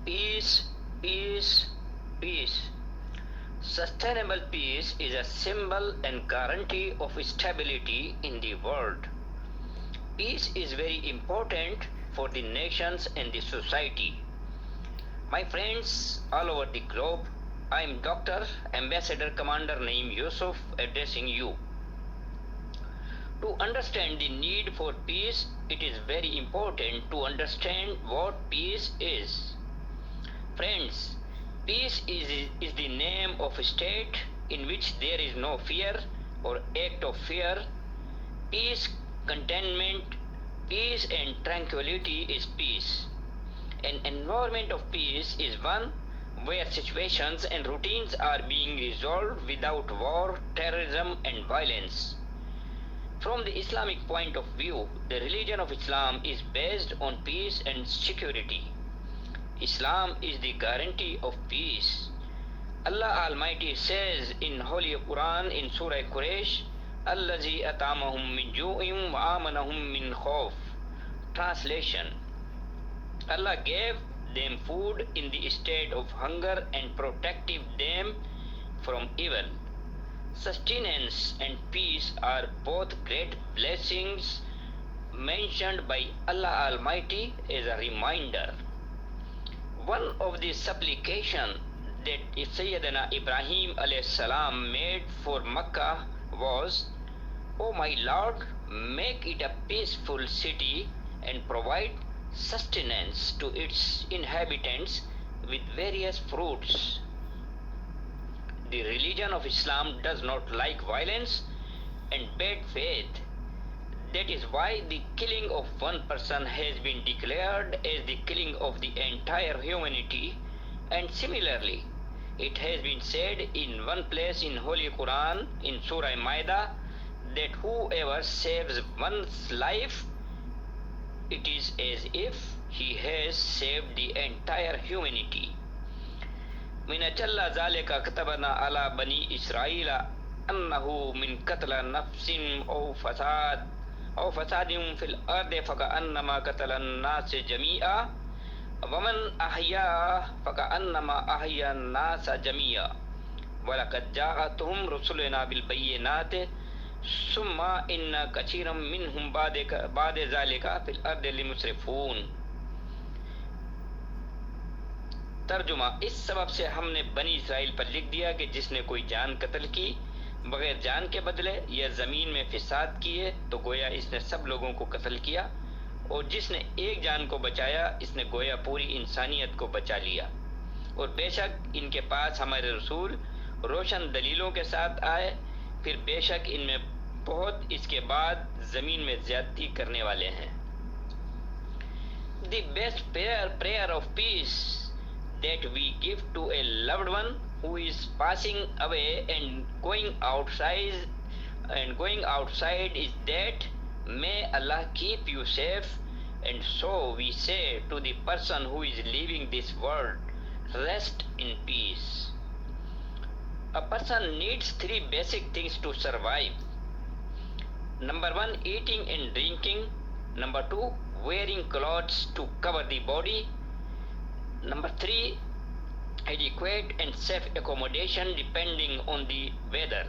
Peace, peace, peace. Sustainable peace is a symbol and guarantee of stability in the world. Peace is very important for the nations and the society. My friends all over the globe, I am Dr. Ambassador Commander NaeemYousuf addressing you. To understand the need for peace, it is very important to understand what peace is. Friends, peace is the name of a state in which there is no fear or act of fear. Peace, contentment, peace and tranquility is peace. An environment of peace is one where situations and routines are being resolved without war, terrorism and violence. From the Islamic point of view, the religion of Islam is based on peace and security. Islam is the guarantee of peace. Allah Almighty says in Holy Quran in Surah Quraysh, Allazi atamahum min ju'im wa amanahum min khawf. Translation: Allah gave them food in the state of hunger and protected them from evil. Sustenance and peace are both great blessings mentioned by Allah Almighty as a reminder. One of the supplications that Sayyidina Ibrahim alayhi salam made for Makkah was, O my Lord, make it a peaceful city and provide sustenance to its inhabitants with various fruits. The religion of Islam does not like violence and bad faith. That is why the killing of one person has been declared as the killing of the entire humanity, and similarly, it has been said in one place in Holy Quran in Surah Maida that whoever saves one's life, it is as if he has saved the entire humanity. من أجل ذلك كتبنا على بني إسرائيل أنه من قتل نفس أو فساد في الأرض فكأنما قتل الناس جميعا ومن أحيا فكأنما أحيا الناس جميعا ولقد جاءتهم رسلنا بالبينات ثم إن كثيرا منهم بعد ذلك في الأرض لمسرفون. तर्जुमा: इस सबब से हमने बनी Israel पर लिख दिया कि जिसने कोई जान कत्ल की बगैर जान के बदले या जमीन में फिसाद किए तो गोया इसने सब लोगों को कत्ल किया, और जिसने एक जान को बचाया इसने गोया पूरी इंसानियत को बचा लिया। और बेशक इनके पास हमारे रसूल रोशन दलीलों के साथ आए, फिर बेशक इनमें बहुत इसके बाद जमीन में ज्यादती करने वाले हैं। The best prayer of peace that we give to a loved one who is passing away and going outside is that may Allah keep you safe, and so we say to the person who is leaving this world, rest in peace. A person needs three basic things to survive. Number one, eating and drinking. Number two, wearing clothes to cover the body. Number three, adequate and safe accommodation depending on the weather.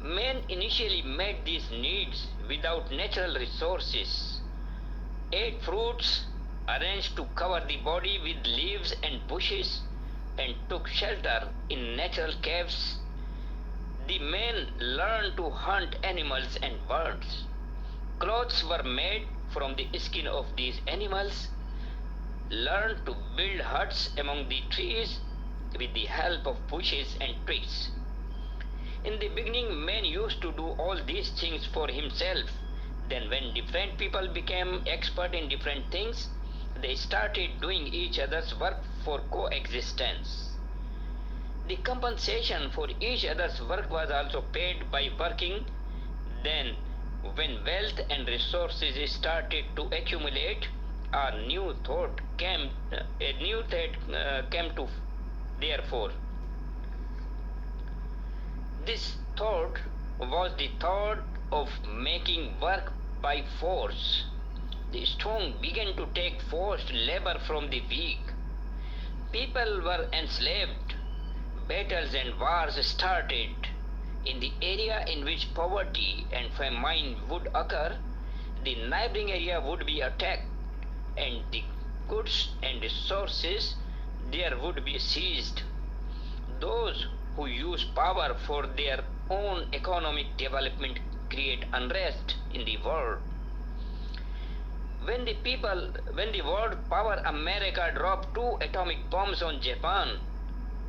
Man initially made these needs without natural resources, ate fruits, arranged to cover the body with leaves and bushes, and took shelter in natural caves. The men learned to hunt animals and birds. Clothes were made from the skin of these animals, learned to build huts among the trees with the help of bushes and twigs. In the beginning, man used to do all these things for himself. Then when different people became expert in different things, they started doing each other's work for coexistence. The compensation for each other's work was also paid by working. Then, when wealth and resources started to accumulate, a new thought came to therefore. This thought was the thought of making work by force. The strong began to take forced labor from the weak. People were enslaved. Battles and wars started. In the area in which poverty and famine would occur, the neighboring area would be attacked, and the goods and resources there would be seized. Those who use power for their own economic development create unrest in the world. When the world power America dropped 2 atomic bombs on Japan,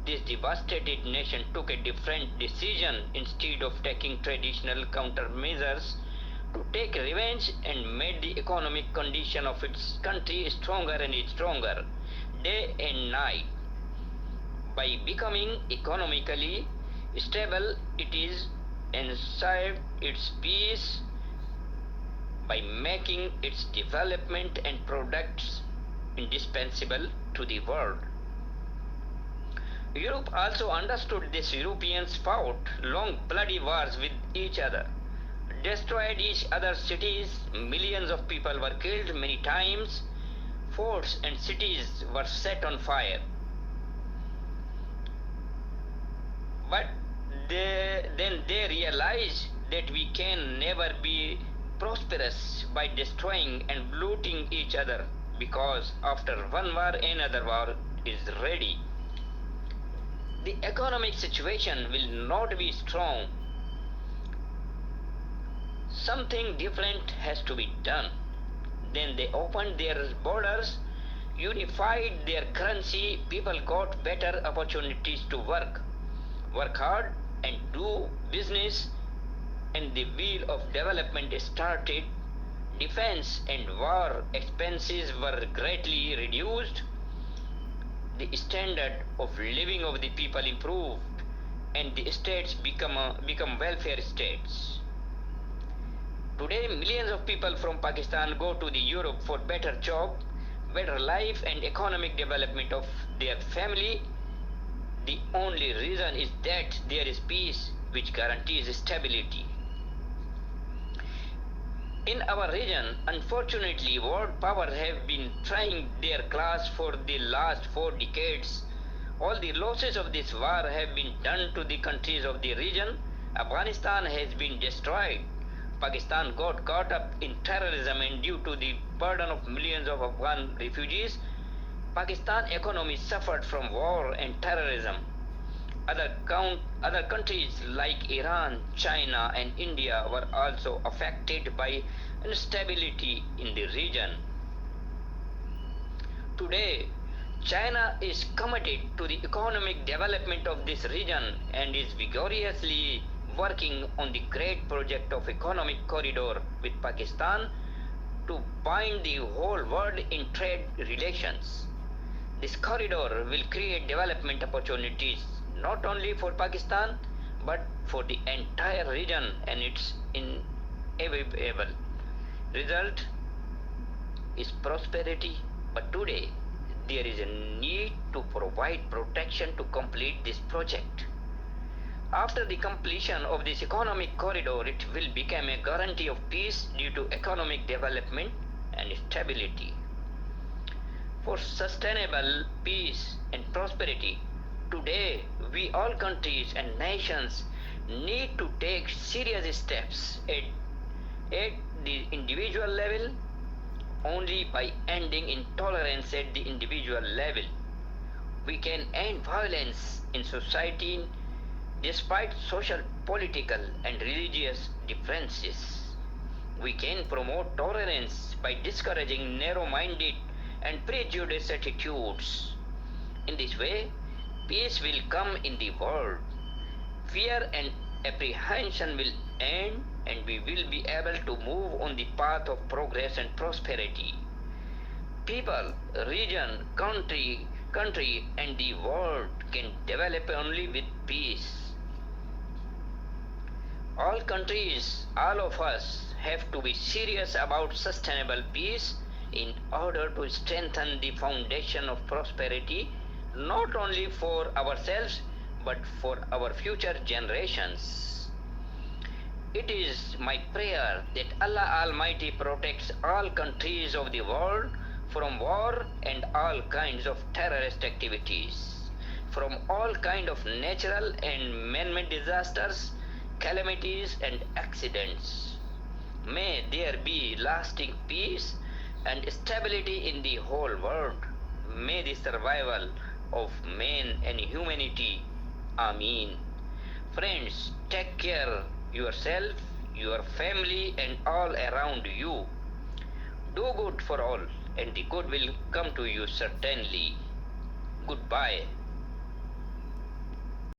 this devastated nation took a different decision. Instead of taking traditional countermeasures to take revenge, and made the economic condition of its country stronger and stronger day and night. By becoming economically stable, it is ensured its peace by making its development and products indispensable to the world. Europe also understood this. Europeans fought long bloody wars with each other, destroyed each other's cities, millions of people were killed many times, forts and cities were set on fire. But then they realized that we can never be prosperous by destroying and looting each other, because after one war another war is ready. The economic situation will not be strong. Something different has to be done. Then they opened their borders, unified their currency, people got better opportunities to work hard and do business, and the wheel of development started. Defense and war expenses were greatly reduced. The standard of living of the people improved, and the states become welfare states. Today, millions of people from Pakistan go to the Europe for better job, better life, and economic development of their family. The only reason is that there is peace, which guarantees stability. In our region, unfortunately, world powers have been trying their class for the last 4 decades. All the losses of this war have been done to the countries of the region. Afghanistan has been destroyed. Pakistan got caught up in terrorism, and due to the burden of millions of Afghan refugees, Pakistan economy suffered from war and terrorism. Other countries like Iran, China, and India were also affected by instability in the region. Today, China is committed to the economic development of this region and is vigorously working on the great project of economic corridor with Pakistan to bind the whole world in trade relations. This corridor will create development opportunities not only for Pakistan but for the entire region, and its inevitable result is prosperity. But today there is a need to provide protection to complete this project. After the completion of this economic corridor, it will become a guarantee of peace due to economic development and stability. For sustainable peace and prosperity, today we, all countries and nations, need to take serious steps at the individual level. Only by ending intolerance at the individual level we can end violence in society despite social, political, and religious differences. We can promote tolerance by discouraging narrow-minded and prejudiced attitudes. In this way, peace will come in the world. Fear and apprehension will end, and we will be able to move on the path of progress and prosperity. People, region, country, and the world can develop only with peace. All countries, all of us, have to be serious about sustainable peace in order to strengthen the foundation of prosperity, not only for ourselves but for our future generations. It is my prayer that Allah Almighty protects all countries of the world from war and all kinds of terrorist activities, from all kinds of natural and man-made disasters, calamities and accidents. May there be lasting peace and stability in the whole world. May the survival of man and humanity. Ameen. Friends, take care yourself, your family and all around you. Do good for all and the good will come to you certainly. Goodbye.